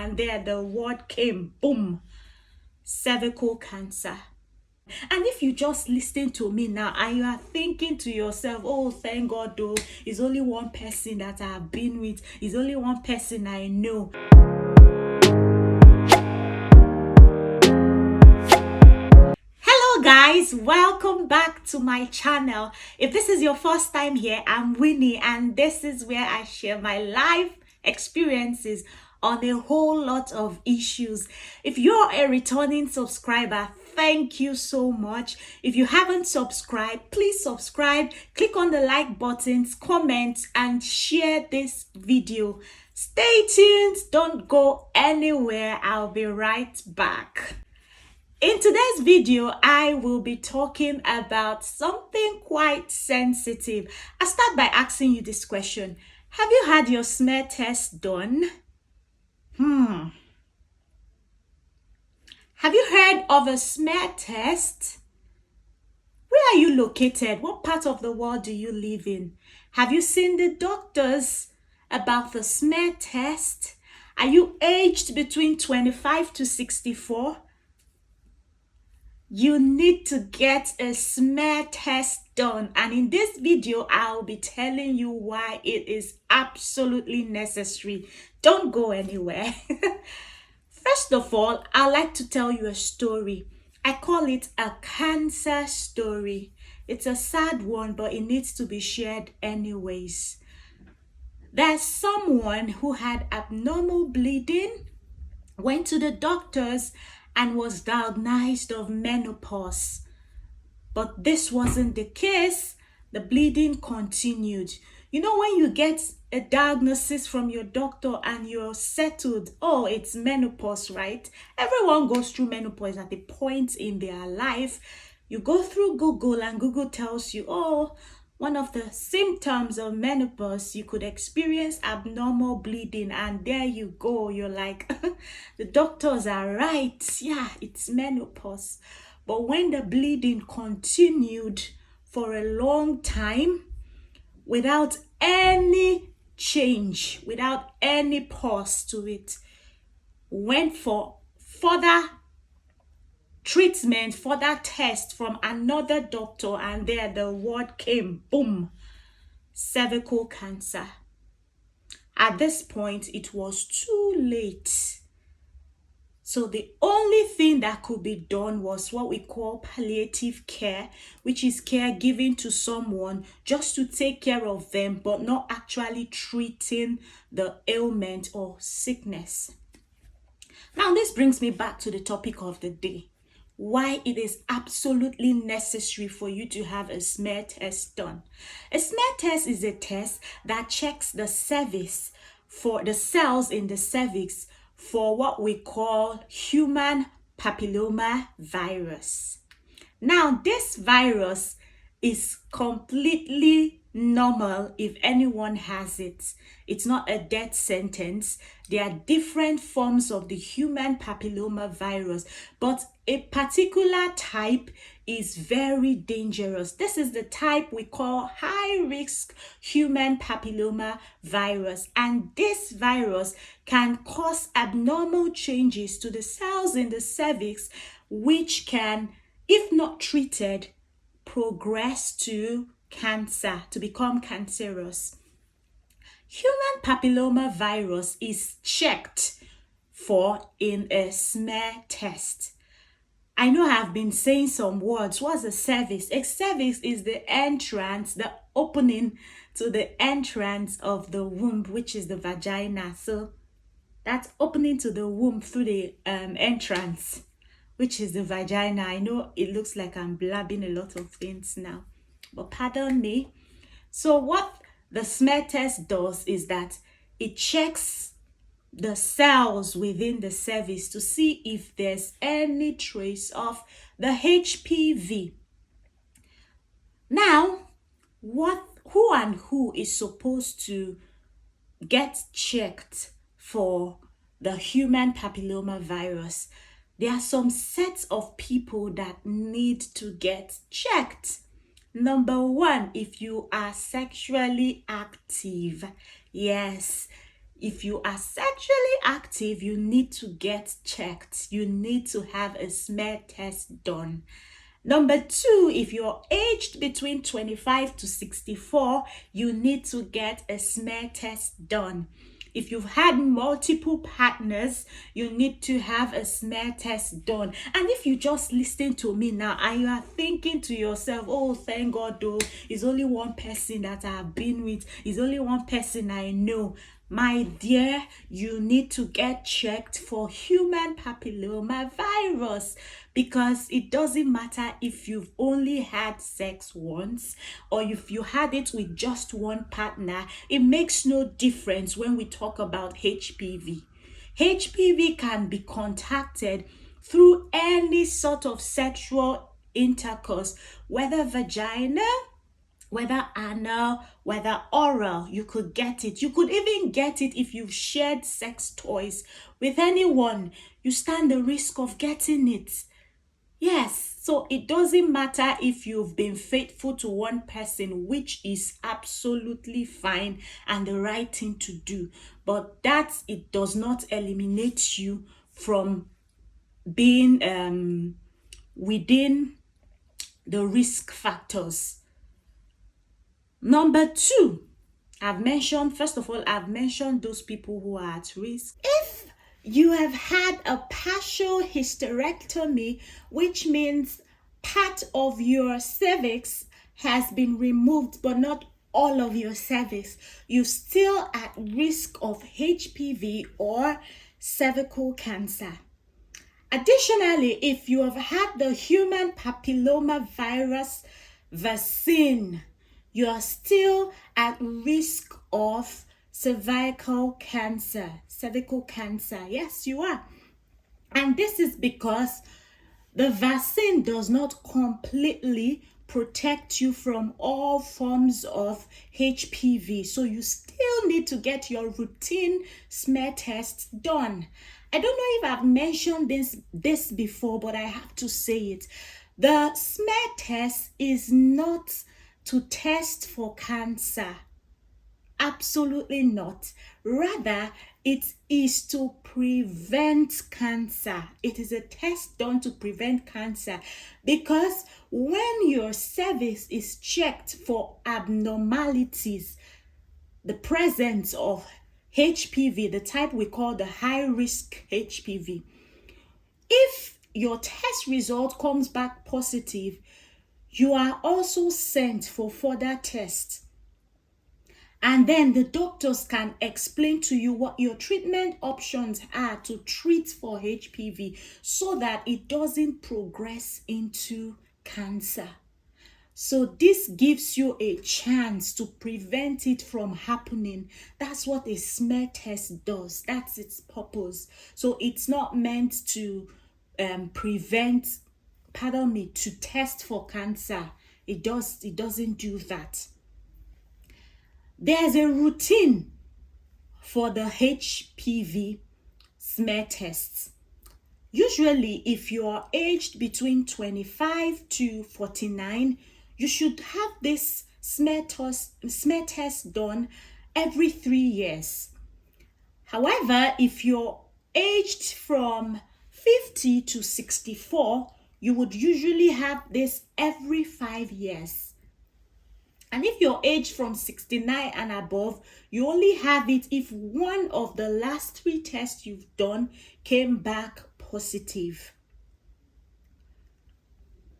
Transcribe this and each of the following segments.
and there the word came, boom, cervical cancer. And if you just listen to me now and you are thinking to yourself, oh, thank God, though, it's only one person that I've been with, it's only one person I know. Hello guys, welcome back to my channel. If this is your first time here, I'm Winnie, and this is where I share my life experiences on a whole lot of issues. If you're a returning subscriber, thank you so much. If you haven't subscribed, please subscribe, click on the like buttons, comment, and share this video. Stay tuned, don't go anywhere. I'll be right back. In today's video, I will be talking about something quite sensitive. I'll start by asking you this question. Have you had your smear test done? Have you heard of a smear test? Where are you located? What part of the world do you live in? Have you seen the doctors about the smear test? Are you aged between 25 to 64? You need to get a smear test done, and in this video I'll be telling you why it is absolutely necessary. Don't go anywhere. First of all, I'd like to tell you a story. I call it a cancer story. It's a sad one, but it needs to be shared anyways. There's someone who had abnormal bleeding, went to the doctors, and was diagnosed of menopause. But this wasn't the case. The bleeding continued. You know, when you get a diagnosis from your doctor and you're settled, oh, it's menopause, right? Everyone goes through menopause at a point in their life. You go through Google and Google tells you, oh, one of the symptoms of menopause, you could experience abnormal bleeding, and there you go. You're like, the doctors are right. Yeah, it's menopause. But when the bleeding continued for a long time, without any change, without any pause to it, went for further treatment, further test from another doctor, and there the word came, boom, cervical cancer. At this point, it was too late. So the only thing that could be done was what we call palliative care, which is care given to someone just to take care of them, but not actually treating the ailment or sickness. Now, this brings me back to the topic of the day. Why it is absolutely necessary for you to have a smear test done. A smear test is a test that checks the cervix, for the cells in the cervix, for what we call human papilloma virus. Now, this virus is completely normal if anyone has it. It's not a death sentence. There are different forms of the human papilloma virus, but a particular type is very dangerous. This is the type we call high-risk human papilloma virus, and this virus can cause abnormal changes to the cells in the cervix, which can, if not treated, progress to cancer, to become cancerous. Human papilloma virus is checked for in a smear test. I know I've been saying some words. What's a cervix? A cervix is the entrance, the opening to the entrance of the womb, which is the vagina. So that's opening to the womb through the entrance, which is the vagina. I know it looks like I'm blabbing a lot of things now, but pardon me. So what the smear test does is that it checks the cells within the cervix to see if there's any trace of the HPV. Now, who is supposed to get checked for the human papilloma virus? There are some sets of people that need to get checked. Number one, if you are sexually active. Yes, If you are sexually active, you need to get checked. You need to have a smear test done. Number two, if you're aged between 25 to 64, you need to get a smear test done. If you've had multiple partners, you need to have a smear test done. And if you just listen to me now and you are thinking to yourself, oh, thank God, though, it's only one person that I've been with, it's only one person I know. My dear, you need to get checked for human papilloma virus, because it doesn't matter if you've only had sex once or if you had it with just one partner. It makes no difference when we talk about HPV. HPV can be contacted through any sort of sexual intercourse, whether vagina, whether anal, whether oral. You could get it. You could even get it if you've shared sex toys with anyone. You stand the risk of getting it. Yes, so it doesn't matter if you've been faithful to one person, which is absolutely fine and the right thing to do. But it does not eliminate you from being within the risk factors. Number two, first of all, I've mentioned those people who are at risk. If you have had a partial hysterectomy, which means part of your cervix has been removed, but not all of your cervix, you're still at risk of HPV or cervical cancer. Additionally, if you have had the human papilloma virus vaccine, you are still at risk of cervical cancer. Yes, you are. And this is because the vaccine does not completely protect you from all forms of HPV. So you still need to get your routine smear tests done. I don't know if I've mentioned this before, but I have to say it. The smear test is not to test for cancer. Absolutely not. Rather, it is to prevent cancer. It is a test done to prevent cancer, because when your cervix is checked for abnormalities, the presence of HPV, the type we call the high risk HPV, if your test result comes back positive, you are also sent for further tests. And then the doctors can explain to you what your treatment options are to treat for HPV, so that it doesn't progress into cancer. So this gives you a chance to prevent it from happening. That's what a smear test does. That's its purpose. So it's not meant to to test for cancer. It doesn't do that. There's a routine for the HPV smear tests. Usually, if you are aged between 25 to 49, you should have this smear test done every 3 years. However, if you're aged from 50 to 64, you would usually have this every 5 years. And if you're aged from 69 and above, you only have it if one of the last 3 tests you've done came back positive.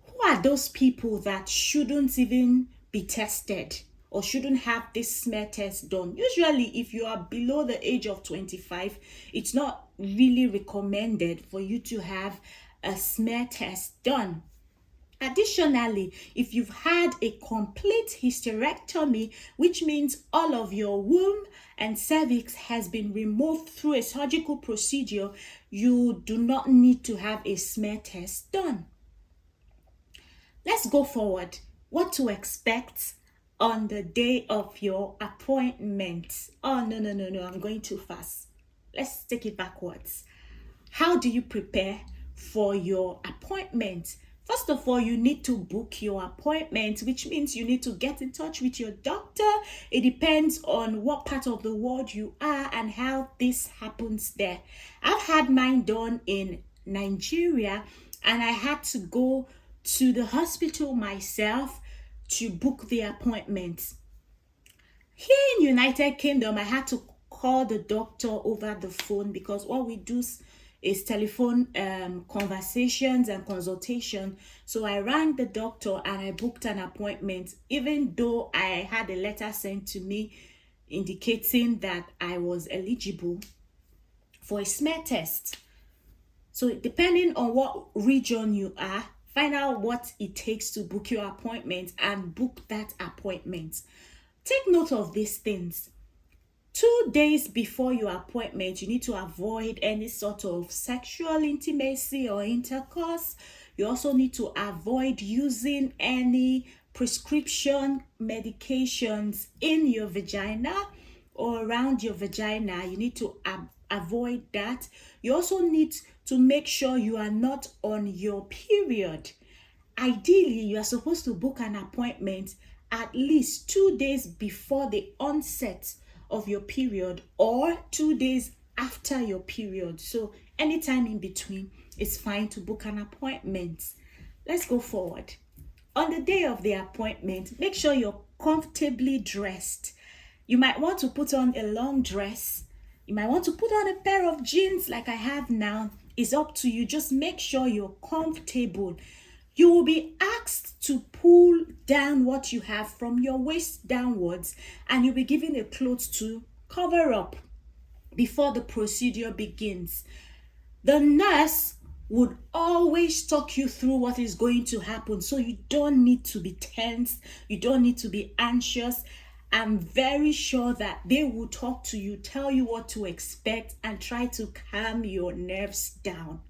Who are those people that shouldn't even be tested or shouldn't have this smear test done? Usually, if you are below the age of 25, it's not really recommended for you to have a smear test done. Additionally, if you've had a complete hysterectomy, which means all of your womb and cervix has been removed through a surgical procedure, you do not need to have a smear test done. Let's go forward. What to expect on the day of your appointment. Oh, no, I'm going too fast. Let's take it backwards. How do you prepare for your appointment? First of all, you need to book your appointment, which means you need to get in touch with your doctor. It depends on what part of the world you are and how this happens there. I've had mine done in Nigeria, and I had to go to the hospital myself to book the appointment. Here in United Kingdom, I had to call the doctor over the phone because what we do is telephone conversations and consultation. So I rang the doctor and I booked an appointment, even though I had a letter sent to me indicating that I was eligible for a smear test. So depending on what region you are, find out what it takes to book your appointment and book that appointment. Take note of these things. 2 days before your appointment, you need to avoid any sort of sexual intimacy or intercourse. You also need to avoid using any prescription medications in your vagina or around your vagina. You need to avoid that. You also need to make sure you are not on your period. Ideally, you are supposed to book an appointment at least 2 days before the onset of your period or 2 days after your period. So anytime in between, it's fine to book an appointment. Let's go forward. On the day of the appointment, make sure you're comfortably dressed. You might want to put on a long dress. You might want to put on a pair of jeans like I have now. It's up to you. Just make sure you're comfortable. You will be asked to pull down what you have from your waist downwards, and you'll be given a cloth to cover up before the procedure begins. The nurse would always talk you through what is going to happen, so you don't need to be tense, you don't need to be anxious. I'm very sure that they will talk to you, tell you what to expect, and try to calm your nerves down.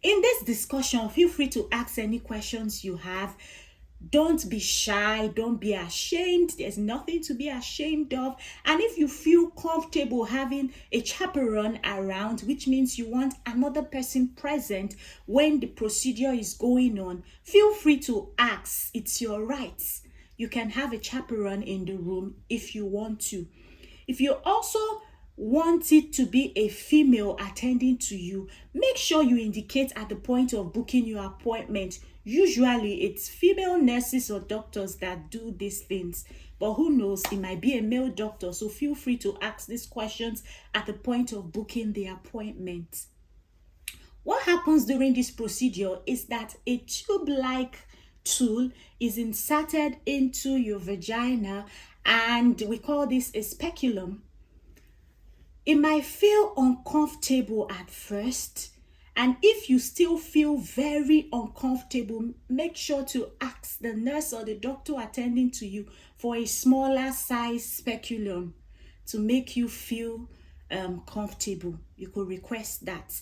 In this discussion, feel free to ask any questions you have. Don't be shy, don't be ashamed. There's nothing to be ashamed of. And if you feel comfortable having a chaperone around, which means you want another person present when the procedure is going on, feel free to ask. It's your right. You can have a chaperone in the room if you want to. If you also want it to be a female attending to you, make sure you indicate at the point of booking your appointment. Usually it's female nurses or doctors that do these things, but who knows, it might be a male doctor. So feel free to ask these questions at the point of booking the appointment. What happens during this procedure is that a tube-like tool is inserted into your vagina, and we call this a speculum. It might feel uncomfortable at first, and if you still feel very uncomfortable, make sure to ask the nurse or the doctor attending to you for a smaller size speculum to make you feel comfortable. You could request that.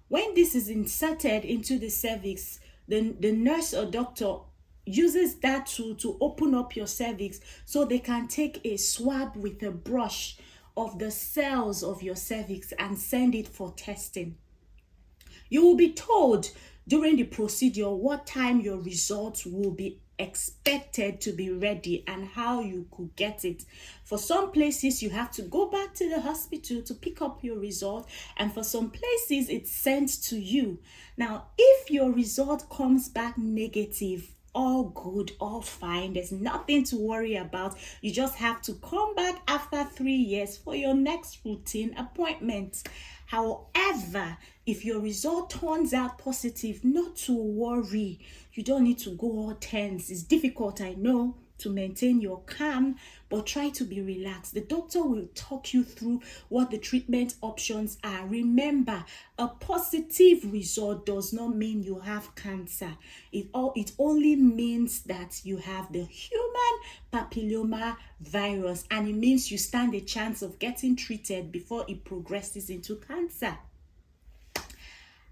When this is inserted into the cervix, the nurse or doctor uses that tool to open up your cervix so they can take a swab with a brush of the cells of your cervix and send it for testing. You will be told during the procedure what time your results will be expected to be ready and how you could get it. For some places, you have to go back to the hospital to pick up your result, and for some places, it's sent to you. Now, if your result comes back negative, all good, all fine, there's nothing to worry about. You just have to come back after 3 years for your next routine appointment. However, if your result turns out positive, not to worry. You don't need to go all tense. It's difficult, I know, to maintain your calm, but try to be relaxed. The doctor will talk you through what the treatment options are. Remember, a positive result does not mean you have cancer. It only means that you have the human papilloma virus, and it means you stand a chance of getting treated before it progresses into cancer.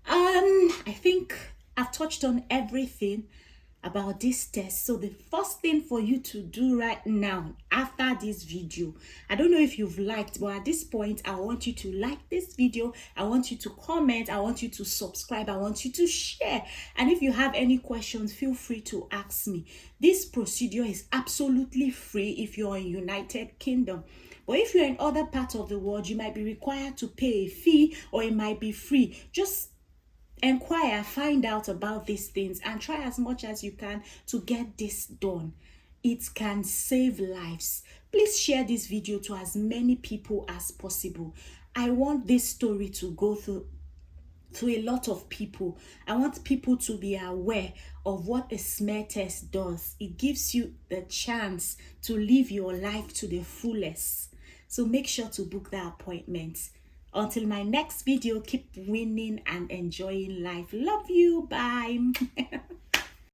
I think I've touched on everything. about this test. So the first thing for you to do right now after this video, I don't know if you've liked, but at this point I want you to like this video, I want you to comment, I want you to subscribe, I want you to share, and if you have any questions, feel free to ask me. This procedure is absolutely free if you're in United Kingdom, but if you're in other parts of the world, you might be required to pay a fee, or it might be free. Just inquire, find out about these things, and try as much as you can to get this done. It can save lives. Please share this video to as many people as possible. I want this story to go through to a lot of people. I want people to be aware of what a smear test does. It gives you the chance to live your life to the fullest. So make sure to book that appointment. Until my next video, keep winning and enjoying life. Love you. Bye.